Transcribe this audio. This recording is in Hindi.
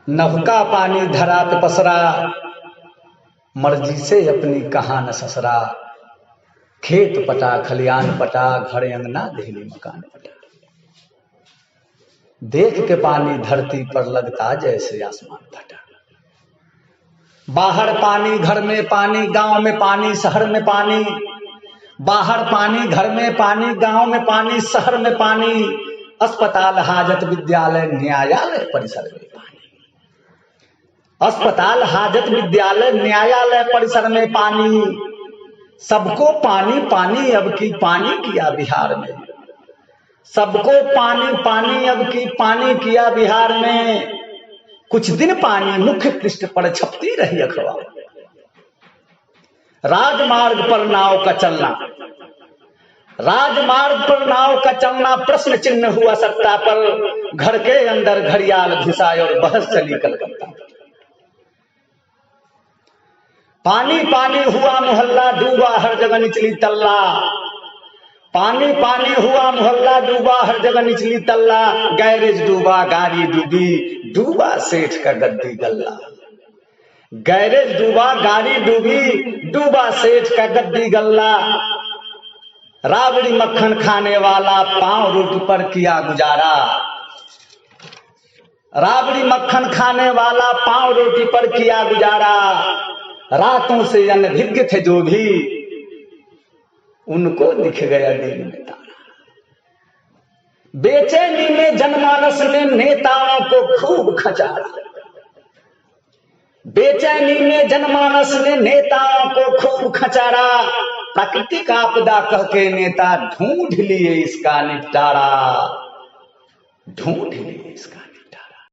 नभका पानी धरा पे पसरा, मर्जी से अपनी कहा न ससरा। खेत पटा खलियान पटा, घर अंगना देहली मकान पटा। देख के पानी धरती पर लगता जैसे आसमान फटा। बाहर पानी घर में पानी, गांव में पानी शहर में पानी। बाहर पानी घर में पानी, गांव में पानी शहर में पानी। अस्पताल हाजत विद्यालय न्यायालय परिसर में पानी। अस्पताल हाजत विद्यालय न्यायालय परिसर में पानी। सबको पानी पानी अब की पानी किया बिहार में। सबको पानी पानी अब की पानी किया बिहार में। कुछ दिन पानी मुख्य पृष्ठ पर छपती रही अखबार। राजमार्ग पर नाव का चलना, राजमार्ग पर नाव का चलना प्रश्न चिन्ह हुआ सत्ता पर। घर के अंदर घड़ियाल घुसाए और बहस चली कलकत्ता। पानी पानी हुआ मोहल्ला डूबा हर जगह निचली तल्ला। पानी पानी हुआ मोहल्ला डूबा हर जगह निचली तल्ला। गैरेज डूबा गाड़ी डूबी, डूबा सेठ का गद्दी गल्ला। गैरेज डूबा गाड़ी डूबी, डूबा सेठ का गद्दी गल्ला। राबड़ी मक्खन खाने वाला पांव रोटी पर किया गुजारा। राबड़ी मक्खन खाने वाला पांव रोटी पर किया गुजारा। रातों से अनभिज्ञ थे जो भी, उनको दिख गया दिन में तारा। बेचैनी में जनमानस ने नेताओं को खूब खचारा। बेचैनी में जनमानस ने नेताओं को खूब खचारा। प्राकृतिक आपदा कह के नेता ढूंढ लिए इसका निपटारा। ढूंढ लिए